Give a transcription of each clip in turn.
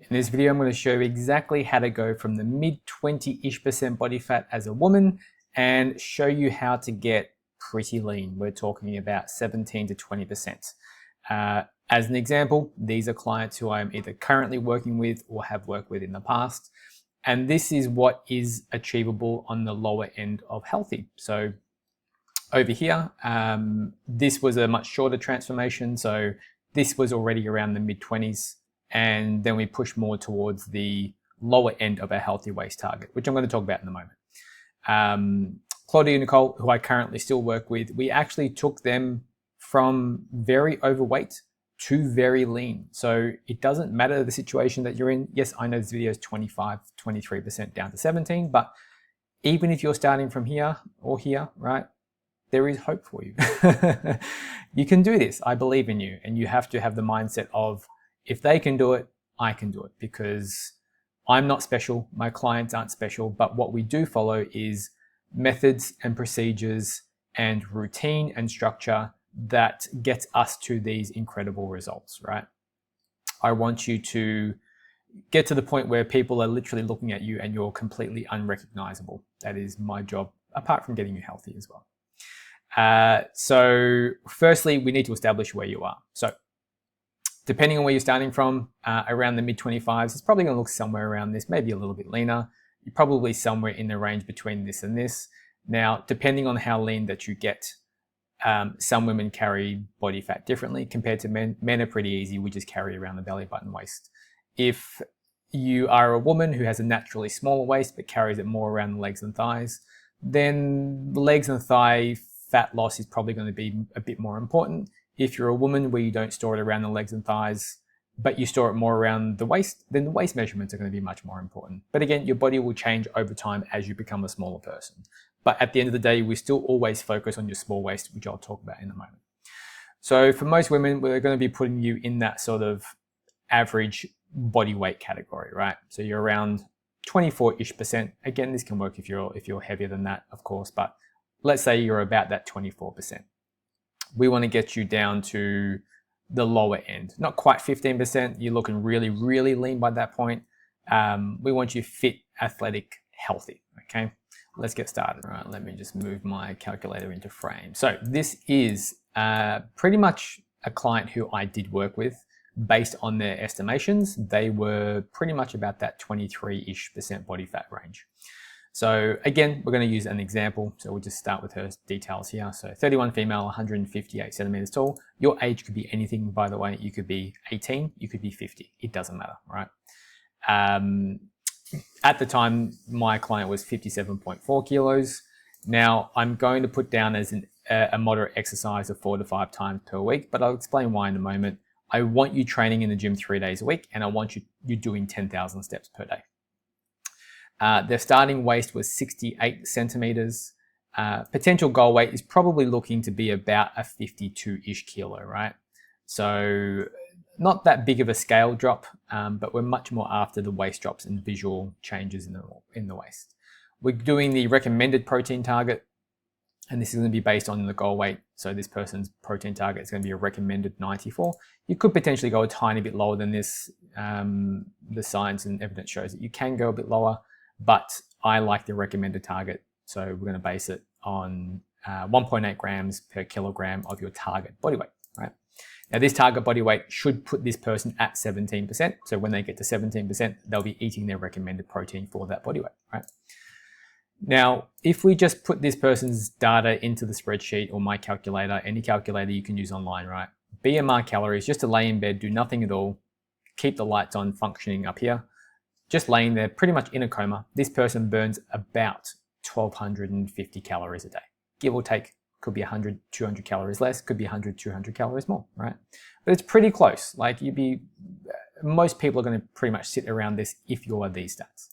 In this video, I'm going to show you exactly how to go from the mid 20-ish% body fat as a woman and show you how to get pretty lean. We're talking about 17 to 20%. As an example, these are clients who I'm either currently working with or have worked with in the past. And this is what is achievable on the lower end of healthy. So over here, this was a much shorter transformation. So this was already around the mid 20s. And then we push more towards the lower end of our healthy waist target, which I'm going to talk about in a moment. Claudia Nicole, who I currently still work with, we actually took them from very overweight to very lean. So it doesn't matter the situation that you're in. Yes, I know this video is 25, 23% down to 17, but even if you're starting from here or here, right, there is hope for you. You can do this. I believe in you. And you have to have the mindset of, if they can do it, I can do it, because I'm not special. My clients aren't special, but what we do follow is methods and procedures and routine and structure that gets us to these incredible results, right? I want you to get to the point where people are literally looking at you and you're completely unrecognizable. That is my job, apart from getting you healthy as well. So firstly, we need to establish where you are. So depending on where you're starting from, around the mid 25s, it's probably going to look somewhere around this, maybe a little bit leaner. You're probably somewhere in the range between this and this. Now, depending on how lean that you get, some women carry body fat differently compared to men. Men are pretty easy. We just carry around the belly button waist. If you are a woman who has a naturally smaller waist but carries it more around the legs and thighs, then the legs and thigh fat loss is probably going to be a bit more important. If you're a woman where you don't store it around the legs and thighs, but you store it more around the waist, then the waist measurements are going to be much more important. But again, your body will change over time as you become a smaller person. But at the end of the day, we still always focus on your small waist, which I'll talk about in a moment. So for most women, we're going to be putting you in that sort of average body weight category, right? So you're around 24-ish%. Again, this can work if you're heavier than that, of course, but let's say you're about that 24%. We want to get you down to the lower end, not quite 15%. You're looking really, really lean by that point. We want you fit, athletic, healthy. Okay, let's get started. All right, let me just move my calculator into frame. So this is pretty much a client who I did work with. Based on their estimations, they were pretty much about that 23-ish% body fat range. So again, we're going to use an example. So we'll just start with her details here. So 31 female, 158 centimeters tall. Your age could be anything, by the way. You could be 18, you could be 50. It doesn't matter, right? At the time, my client was 57.4 kilos. Now I'm going to put down as a moderate exercise of 4 to 5 times per week, but I'll explain why in a moment. I want you training in the gym 3 days a week, and I want you doing 10,000 steps per day. Their starting waist was 68 centimeters. Potential goal weight is probably looking to be about a 52-ish kilo, right? So not that big of a scale drop, but we're much more after the waist drops and visual changes in the waist. We're doing the recommended protein target, and this is going to be based on the goal weight. So this person's protein target is going to be a recommended 94. You could potentially go a tiny bit lower than this. The science and evidence shows that you can go a bit lower, but I like the recommended target. So we're going to base it on 1.8 grams per kilogram of your target body weight, right? Now this target body weight should put this person at 17%. So when they get to 17%, they'll be eating their recommended protein for that body weight, right? Now, if we just put this person's data into the spreadsheet or my calculator, any calculator you can use online, right? BMR calories, just to lay in bed, do nothing at all, keep the lights on functioning up here, just laying there pretty much in a coma. This person burns about 1,250 calories a day, give or take. Could be 100, 200 calories less, could be 100, 200 calories more, right? But it's pretty close. Like most people are going to pretty much sit around this if you're these stats.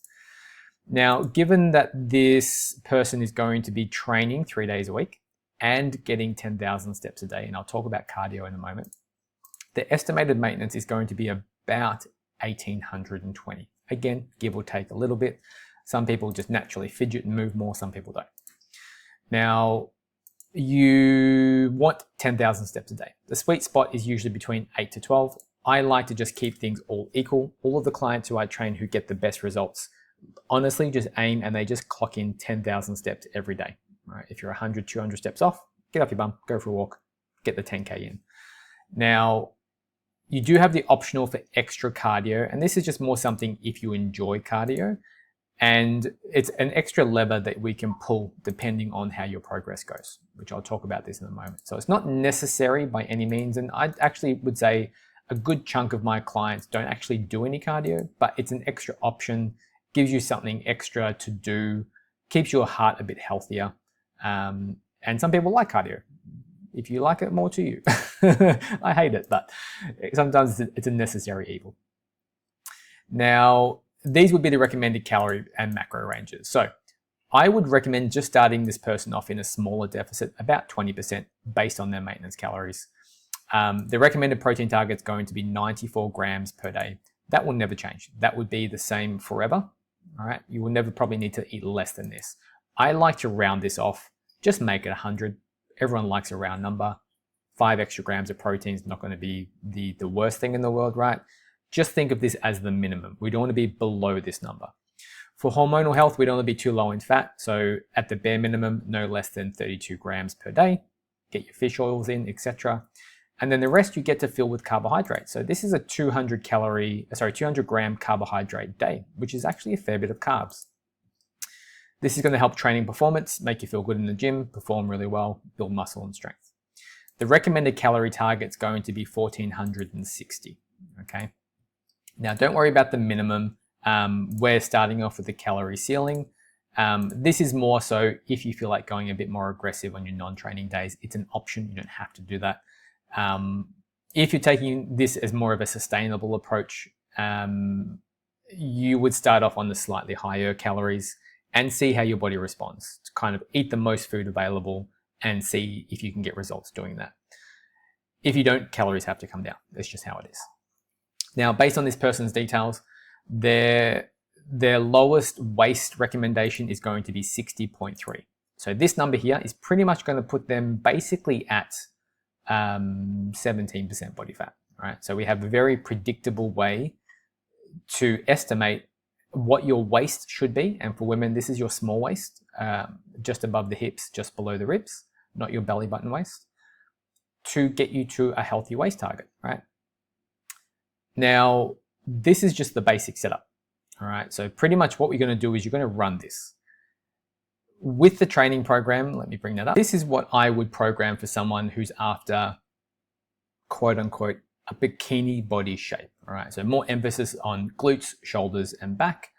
Now, given that this person is going to be training 3 days a week and getting 10,000 steps a day, and I'll talk about cardio in a moment, the estimated maintenance is going to be about 1,820. Again, give or take a little bit. Some people just naturally fidget and move more, some people don't. Now, you want 10,000 steps a day. The sweet spot is usually between 8 to 12. I like to just keep things all equal. All of the clients who I train who get the best results, honestly, just aim and they just clock in 10,000 steps every day. Right? If you're 100, 200 steps off, get off your bum, go for a walk, get the 10K in. Now, you do have the optional for extra cardio, and this is just more something if you enjoy cardio, and it's an extra lever that we can pull depending on how your progress goes, which I'll talk about this in a moment. So it's not necessary by any means, and I actually would say a good chunk of my clients don't actually do any cardio, but it's an extra option, gives you something extra to do, keeps your heart a bit healthier. And some people like cardio. If you like it, more to you. I hate it, but sometimes it's a necessary evil. Now, these would be the recommended calorie and macro ranges. So I would recommend just starting this person off in a smaller deficit, about 20% based on their maintenance calories. The recommended protein target is going to be 94 grams per day. That will never change. That would be the same forever. All right. You will never probably need to eat less than this. I like to round this off. Just make it 100. Everyone likes a round number. 5 extra grams of protein is not going to be the worst thing in the world, right? Just think of this as the minimum. We don't want to be below this number. For hormonal health, we don't want to be too low in fat. So at the bare minimum, no less than 32 grams per day. Get your fish oils in, etc. And then the rest you get to fill with carbohydrates. So this is a 200 gram carbohydrate day, which is actually a fair bit of carbs. This is going to help training performance, make you feel good in the gym, perform really well, build muscle and strength. The recommended calorie target is going to be 1460, okay? Now, don't worry about the minimum. We're starting off with the calorie ceiling. This is more so if you feel like going a bit more aggressive on your non-training days. It's an option. You don't have to do that. If you're taking this as more of a sustainable approach, you would start off on the slightly higher calories and see how your body responds. To kind of eat the most food available and see if you can get results doing that. If you don't, calories have to come down. That's just how it is. Now, based on this person's details, their lowest waist recommendation is going to be 60.3. So this number here is pretty much going to put them basically at 17% body fat, right? So we have a very predictable way to estimate what your waist should be. And for women, this is your small waist, just above the hips, just below the ribs, not your belly button waist, to get you to a healthy waist target, right? Now, this is just the basic setup, all right? So pretty much what we're going to do is you're going to run this. With the training program, let me bring that up. This is what I would program for someone who's after, quote unquote, a bikini body shape, all right? So more emphasis on glutes, shoulders, and back,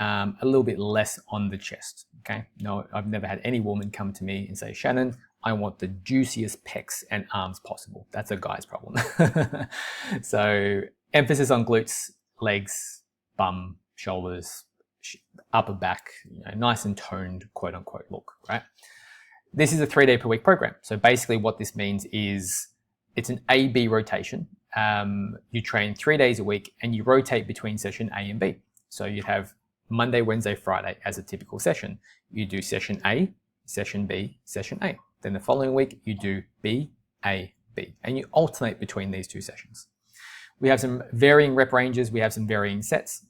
a little bit less on the chest, okay? No, I've never had any woman come to me and say, Shannon, I want the juiciest pecs and arms possible. That's a guy's problem. So emphasis on glutes, legs, bum, shoulders, upper back, nice and toned, quote unquote look, right? This is a 3-day per week program. So basically what this means is it's an A-B rotation. You train 3 days a week and you rotate between session A and B. So you have Monday, Wednesday, Friday as a typical session. You do session A, session B, session A. Then the following week you do B, A, B, and you alternate between these 2 sessions. We have some varying rep ranges. We have some varying sets.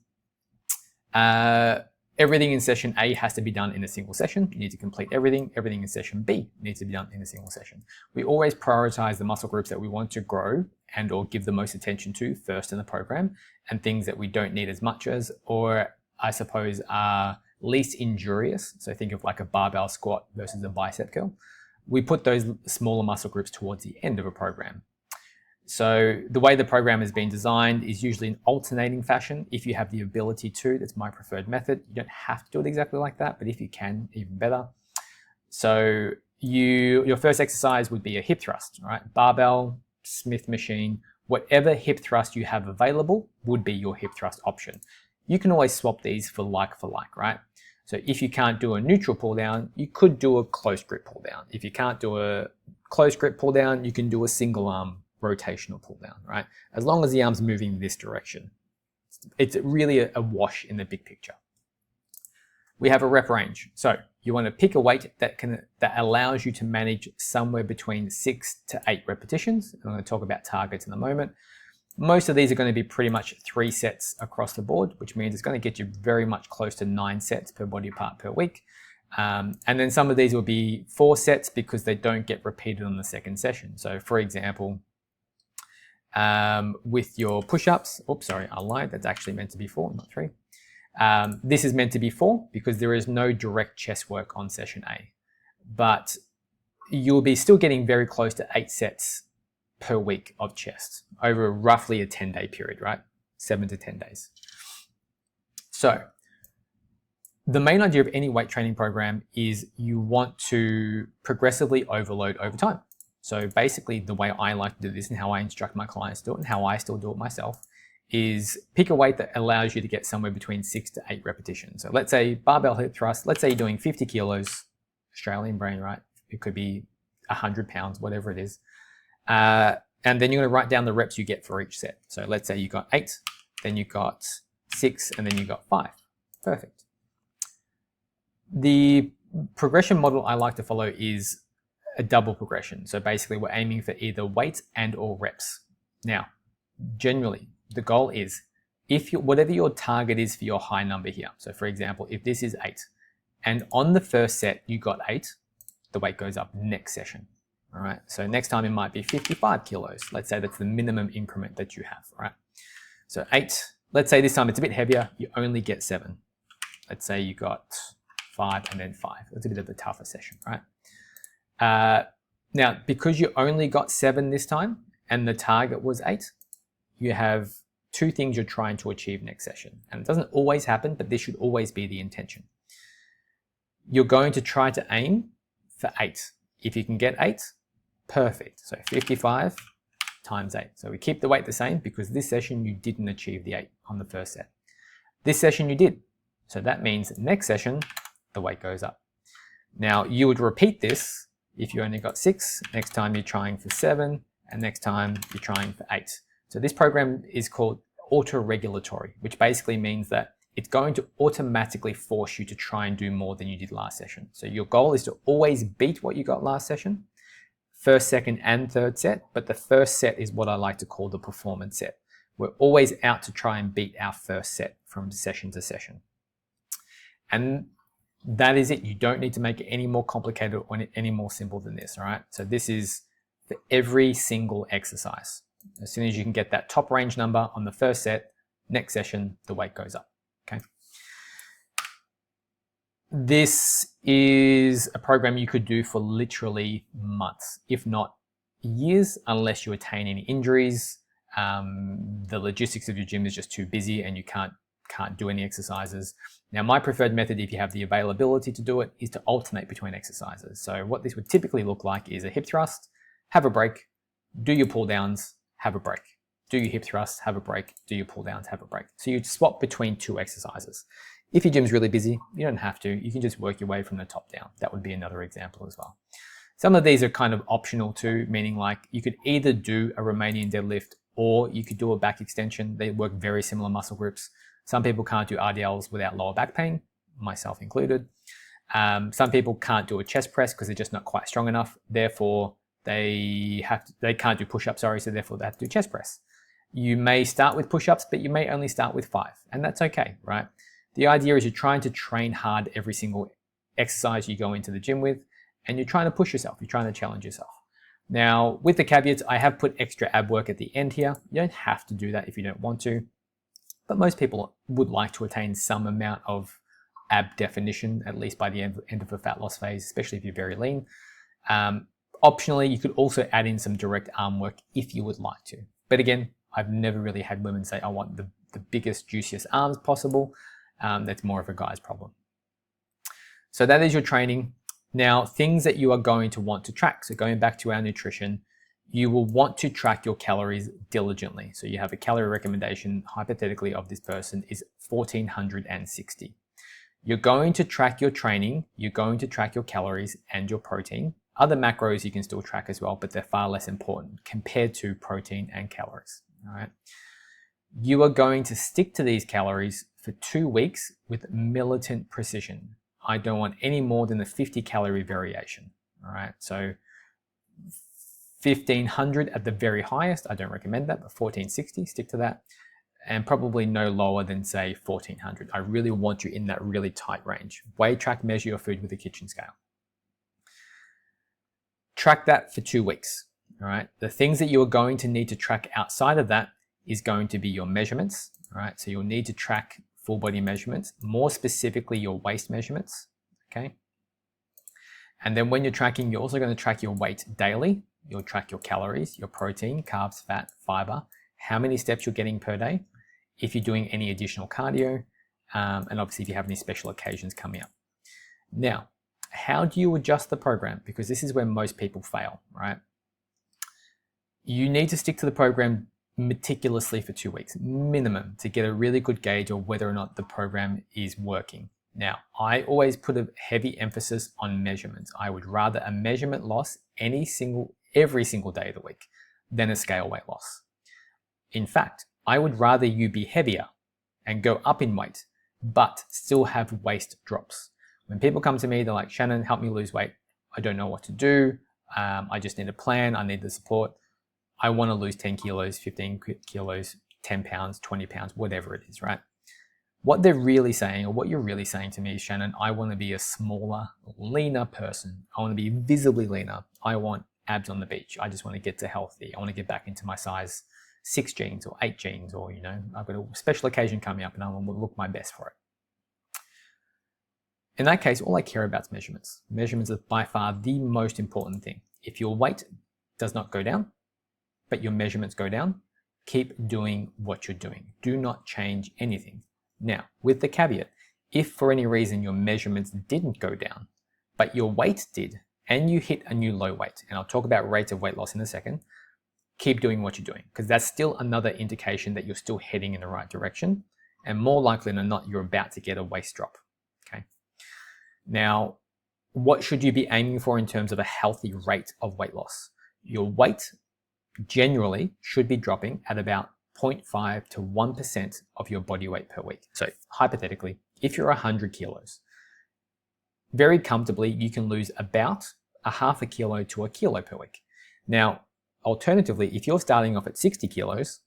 Everything in session A has to be done in a single session. You need to complete everything. Everything in session B needs to be done in a single session. We always prioritize the muscle groups that we want to grow and or give the most attention to first in the program, and things that we don't need as much as, or I suppose are least injurious. So think of like a barbell squat versus a bicep curl. We put those smaller muscle groups towards the end of a program. So the way the program has been designed is usually in alternating fashion. If you have the ability to, that's my preferred method. You don't have to do it exactly like that, but if you can, even better. So your first exercise would be a hip thrust, right? Barbell, Smith machine, whatever hip thrust you have available would be your hip thrust option. You can always swap these for like, right? So if you can't do a neutral pull down, you could do a close grip pull down. If you can't do a close grip pull down, you can do a single arm rotational pull down, right? As long as the arm's moving this direction. It's really a wash in the big picture. We have a rep range. So you want to pick a weight that allows you to manage somewhere between 6 to 8 repetitions. I'm going to talk about targets in a moment. Most of these are going to be pretty much 3 sets across the board, which means it's going to get you very much close to 9 sets per body part per week. And then some of these will be 4 sets because they don't get repeated on the second session. So for example, with your push-ups, oops, sorry, I lied. That's actually meant to be 4, not 3. This is meant to be 4 because there is no direct chest work on session A. But you'll be still getting very close to 8 sets per week of chest over roughly a 10-day period, right? 7 to 10 days. So the main idea of any weight training program is you want to progressively overload over time. So basically the way I like to do this and how I instruct my clients to do it and how I still do it myself is pick a weight that allows you to get somewhere between 6 to 8 repetitions. So let's say barbell hip thrust, let's say you're doing 50 kilos, Australian brain, right? It could be 100 pounds, whatever it is. And then you're going to write down the reps you get for each set. So let's say you got 8, then you got 6, and then you got 5. Perfect. The progression model I like to follow is a double progression. So basically we're aiming for either weight and or reps. Now, generally, the goal is whatever your target is for your high number here. So for example, if this is 8, and on the first set you got 8, the weight goes up next session. All right, so next time it might be 55 kilos. Let's say that's the minimum increment that you have, right? So 8, let's say this time it's a bit heavier, you only get 7. Let's say you got 5 and then 5. That's a bit of a tougher session, right? Now, because you only got 7 this time and the target was 8, you have 2 things you're trying to achieve next session. And it doesn't always happen, but this should always be the intention. You're going to try to aim for 8. If you can get 8, perfect. So 55 times 8. So we keep the weight the same because this session you didn't achieve the 8 on the first set. This session you did. So that means next session, the weight goes up. Now you would repeat this if you only got 6. Next time you're trying for 7, and next time you're trying for 8. So this program is called auto-regulatory, which basically means that it's going to automatically force you to try and do more than you did last session. So your goal is to always beat what you got last session, first, second, and third set, but the first set is what I like to call the performance set. We're always out to try and beat our first set from session to session. And that is it. You don't need to make it any more complicated or any more simple than this, all right? So this is for every single exercise. As soon as you can get that top range number on the first set, next session, the weight goes up, okay? This is a program you could do for literally months, if not years, unless you attain any injuries. The logistics of your gym is just too busy and you can't do any exercises. Now, my preferred method, if you have the availability to do it, is to alternate between exercises. So what this would typically look like is a hip thrust, have a break, do your pull downs, have a break. Do your hip thrust, have a break, do your pull downs, have a break. So you swap between 2 exercises. If your gym's really busy, you don't have to. You can just work your way from the top down. That would be another example as well. Some of these are kind of optional too, meaning like you could either do a Romanian deadlift or you could do a back extension. They work very similar muscle groups. Some people can't do RDLs without lower back pain, myself included. Some people can't do a chest press because they're just not quite strong enough. Therefore, they can't do push-ups, so therefore they have to do chest press. You may start with push-ups, but you may only start with 5, and that's okay, right? The idea is you're trying to train hard every single exercise you go into the gym with, and you're trying to push yourself, you're trying to challenge yourself. Now, with the caveats, I have put extra ab work at the end here. You don't have to do that if you don't want to, but most people would like to attain some amount of ab definition, at least by the end of a fat loss phase, especially if you're very lean. Optionally, you could also add in some direct arm work if you would like to. But again, I've never really had women say, I want the biggest, juiciest arms possible. That's more of a guy's problem. So that is your training. Now, things that you are going to want to track. So going back to our nutrition, you will want to track your calories diligently. So you have a calorie recommendation, hypothetically, of this person is 1,460. You're going to track your training, you're going to track your calories and your protein. Other macros you can still track as well, but they're far less important compared to protein and calories, all right? You are going to stick to these calories for 2 weeks with militant precision. I don't want any more than a 50 calorie variation, all right? So 1500 at the very highest. I don't recommend that, but 1460, stick to that. And probably no lower than, say, 1400. I really want you in that really tight range. Weigh, track, measure your food with a kitchen scale. Track that for 2 weeks. All right. The things that you're going to need to track outside of that is going to be your measurements. All right. So you'll need to track full body measurements, more specifically your waist measurements. Okay. And then when you're tracking, you're also going to track your weight daily. You'll track your calories, your protein, carbs, fat, fiber, how many steps you're getting per day, if you're doing any additional cardio, and obviously if you have any special occasions coming up. Now, how do you adjust the program? Because this is where most people fail, right? You need to stick to the program meticulously for 2 weeks, minimum, to get a really good gauge of whether or not the program is working. Now, I always put a heavy emphasis on measurements. I would rather a measurement loss every single day of the week than a scale weight loss. In fact, I would rather you be heavier and go up in weight, but still have waist drops. When people come to me, they're like, Shannon, help me lose weight. I don't know what to do. I just need a plan. I need the support. I want to lose 10 kilos, 15 kilos, 10 pounds, 20 pounds, whatever it is, right? What they're really saying, or what you're really saying to me is, Shannon, I want to be a smaller, leaner person. I want to be visibly leaner. I want abs on the beach. I just want to get to healthy. I want to get back into my size 6 jeans or 8 jeans, or, you know, I've got a special occasion coming up and I want to look my best for it. In that case, all I care about is measurements. Measurements are by far the most important thing. If your weight does not go down, but your measurements go down, keep doing what you're doing. Do not change anything. Now, with the caveat, if for any reason your measurements didn't go down, but your weight did, and you hit a new low weight, and I'll talk about rates of weight loss in a second, keep doing what you're doing, because that's still another indication that you're still heading in the right direction, and more likely than not, you're about to get a waist drop. Okay. Now, what should you be aiming for in terms of a healthy rate of weight loss? Your weight generally should be dropping at about 0.5 to 1% of your body weight per week. So hypothetically, if you're 100 kilos, very comfortably, you can lose about a half a kilo to a kilo per week. Now, alternatively, if you're starting off at 60 kilos,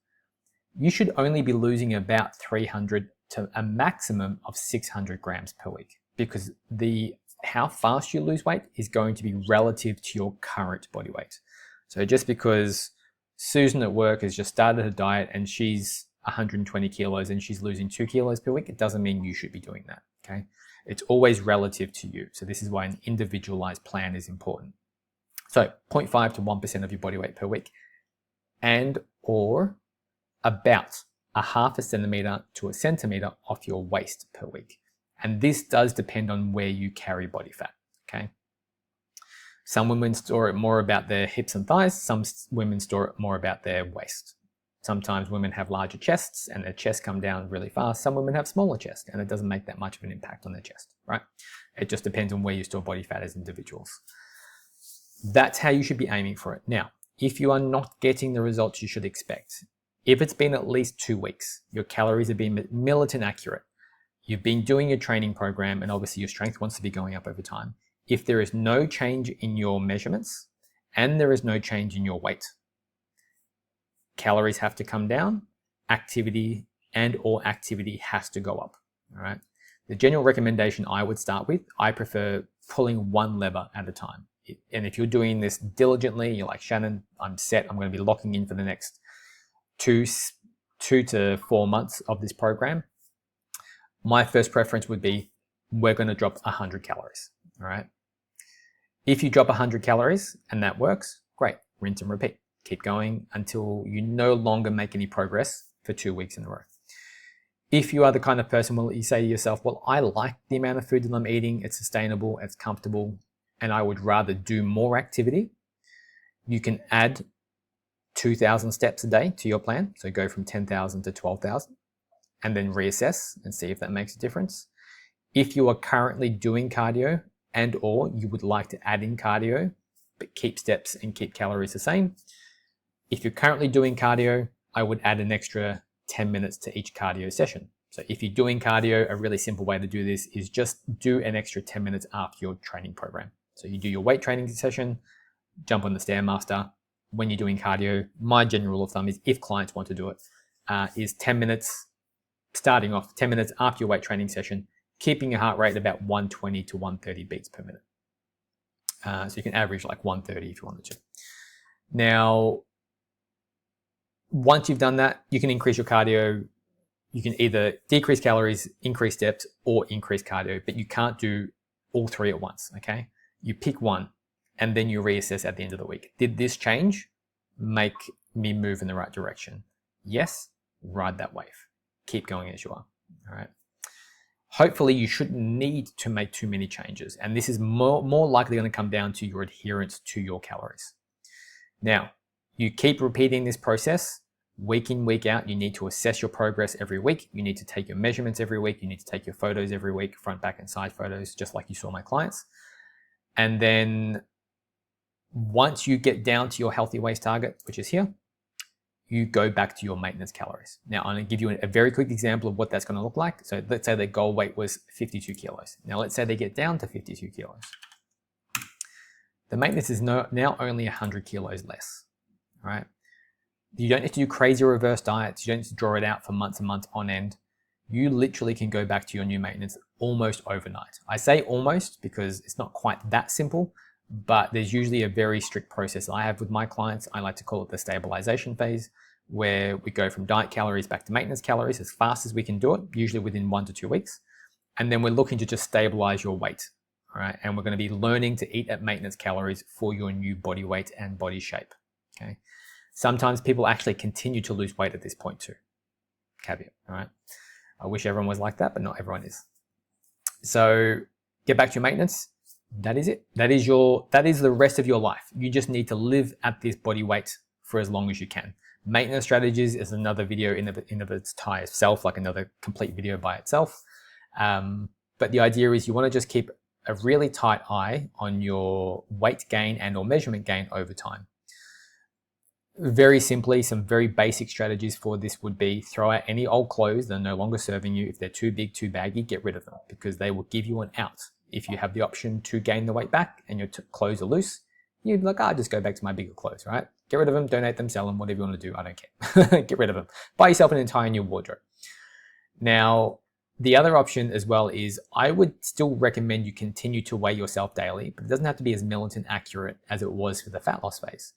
you should only be losing about 300 to a maximum of 600 grams per week, because how fast you lose weight is going to be relative to your current body weight. So just because Susan at work has just started her diet and she's 120 kilos and she's losing 2 kilos per week, it doesn't mean you should be doing that, okay? It's always relative to you. So this is why an individualized plan is important. So 0.5 to 1% of your body weight per week, and or about a half a centimeter to a centimeter off your waist per week. And this does depend on where you carry body fat, okay? Some women store it more about their hips and thighs. Some women store it more about their waist. Sometimes women have larger chests and their chests come down really fast. Some women have smaller chests and it doesn't make that much of an impact on their chest, right? It just depends on where you store body fat as individuals. That's how you should be aiming for it. Now, if you are not getting the results you should expect, if it's been at least 2 weeks, your calories have been militant accurate, you've been doing your training program, and obviously your strength wants to be going up over time. If there is no change in your measurements and there is no change in your weight, calories have to come down, activity has to go up, all right? The general recommendation I would start with, I prefer pulling one lever at a time. And if you're doing this diligently, you're like, Shannon, I'm set, I'm going to be locking in for the next 2 to 4 months of this program, my first preference would be, we're going to drop 100 calories, all right? If you drop 100 calories and that works, great, rinse and repeat. Keep going until you no longer make any progress for 2 weeks in a row. If you are the kind of person, well, you say to yourself, well, I like the amount of food that I'm eating, it's sustainable, it's comfortable, and I would rather do more activity, you can add 2,000 steps a day to your plan. So go from 10,000 to 12,000 and then reassess and see if that makes a difference. If you are currently doing cardio and or you would like to add in cardio, but keep steps and keep calories the same. If you're currently doing cardio, I would add an extra 10 minutes to each cardio session. So if you're doing cardio, a really simple way to do this is just do an extra 10 minutes after your training program. So you do your weight training session, jump on the Stairmaster, when you're doing cardio, my general rule of thumb is, if clients want to do it, is 10 minutes, starting off 10 minutes after your weight training session, keeping your heart rate at about 120 to 130 beats per minute. So you can average like 130 if you wanted to. Now, once you've done that, you can increase your cardio. You can either decrease calories, increase steps, or increase cardio, but you can't do all three at once, okay? You pick one, and then you reassess at the end of the week. Did this change make me move in the right direction? Yes, ride that wave. Keep going as you are, all right? Hopefully you shouldn't need to make too many changes, and this is more likely going to come down to your adherence to your calories. Now, you keep repeating this process week in, week out. You need to assess your progress every week. You need to take your measurements every week. You need to take your photos every week, front, back, and side photos, just like you saw my clients. And then once you get down to your healthy waist target, which is here, you go back to your maintenance calories. Now, I'm going to give you a very quick example of what that's going to look like. So let's say their goal weight was 52 kilos. Now, let's say they get down to 52 kilos. The maintenance is now only 100 kilos less, all right? You don't need to do crazy reverse diets. You don't need to draw it out for months and months on end. You literally can go back to your new maintenance almost overnight. I say almost because it's not quite that simple, but there's usually a very strict process I have with my clients. I like to call it the stabilization phase, where we go from diet calories back to maintenance calories as fast as we can do it, usually within 1 to 2 weeks. And then we're looking to just stabilize your weight. All right, and we're going to be learning to eat at maintenance calories for your new body weight and body shape. Okay. Sometimes people actually continue to lose weight at this point too. Caveat. All right. I wish everyone was like that, but not everyone is. So get back to your maintenance. That is it. That is the rest of your life. You just need to live at this body weight for as long as you can. Maintenance strategies is another video in of its tie itself, like another complete video by itself. But the idea is you want to just keep a really tight eye on your weight gain and or measurement gain over time. Very simply, some very basic strategies for this would be throw out any old clothes that are no longer serving you. If they're too big, too baggy, get rid of them, because they will give you an out. If you have the option to gain the weight back and your clothes are loose, you'd be like, I'll just go back to my bigger clothes, right? Get rid of them, donate them, sell them, whatever you want to do. I don't care. Get rid of them. Buy yourself an entire new wardrobe. Now, the other option as well is I would still recommend you continue to weigh yourself daily, but it doesn't have to be as militant accurate as it was for the fat loss phase.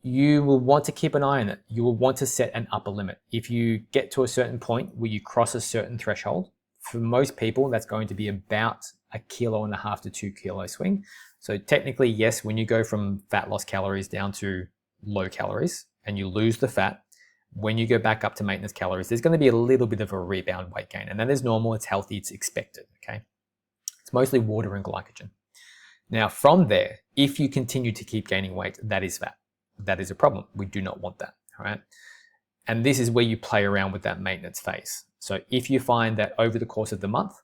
You will want to keep an eye on it. You will want to set an upper limit. If you get to a certain point where you cross a certain threshold, for most people, that's going to be about 1.5 kilo to 2 kilo swing. So technically, yes, when you go from fat loss calories down to low calories and you lose the fat, when you go back up to maintenance calories, there's going to be a little bit of a rebound weight gain. And that is normal, it's healthy, it's expected, okay? It's mostly water and glycogen. Now, from there, if you continue to keep gaining weight, that is fat. That is a problem. We do not want that, all right? And this is where you play around with that maintenance phase. So if you find that over the course of the month,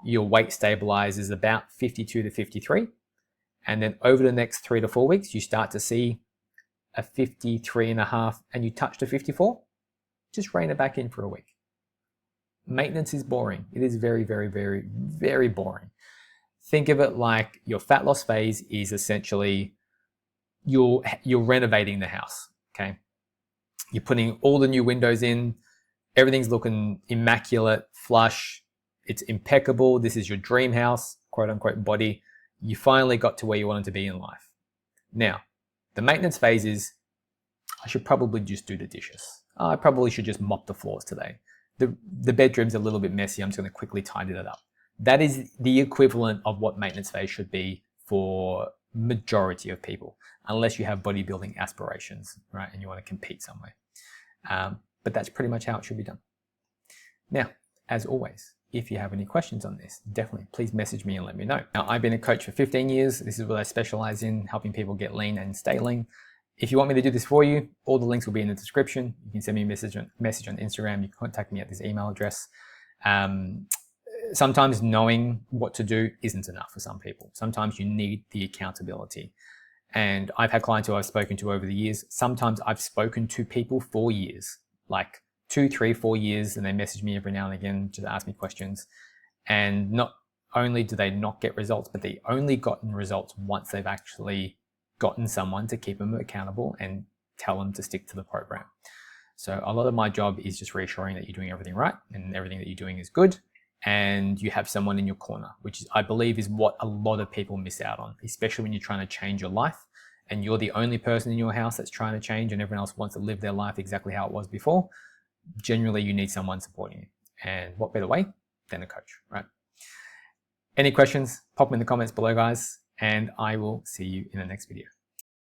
your weight stabilizes about 52 to 53, and then over the next 3 to 4 weeks, you start to see a 53.5 and you touch to 54, just rein it back in for a week. Maintenance is boring. It is very, very, very, very boring. Think of it like your fat loss phase is essentially you're renovating the house, okay? You're putting all the new windows in, everything's looking immaculate, flush, it's impeccable. This is your dream house, quote unquote body. You finally got to where you wanted to be in life. Now, the maintenance phase is, I should probably just do the dishes. I probably should just mop the floors today. The bedroom's a little bit messy. I'm just going to quickly tidy that up. That is the equivalent of what maintenance phase should be for majority of people, unless you have bodybuilding aspirations, right? And you want to compete somewhere. But that's pretty much how it should be done. Now, as always, if you have any questions on this, definitely please message me and let me know. Now, I've been a coach for 15 years. This is what I specialize in, helping people get lean and stay lean. If you want me to do this for you, all the links will be in the description. You can send me a message on Instagram. You can contact me at this email address. Sometimes knowing what to do isn't enough for some people. Sometimes you need the accountability. And I've had clients who I've spoken to over the years. Sometimes I've spoken to people for years, like 2, 3, 4 years, and they message me every now and again to ask me questions. And not only do they not get results, but they only gotten results once they've actually gotten someone to keep them accountable and tell them to stick to the program. So a lot of my job is just reassuring that you're doing everything right and everything that you're doing is good, and you have someone in your corner, which I believe is what a lot of people miss out on, especially when you're trying to change your life and you're the only person in your house that's trying to change and everyone else wants to live their life exactly how it was before. Generally, you need someone supporting you. And what better way than a coach, right? Any questions, pop them in the comments below, guys, and I will see you in the next video.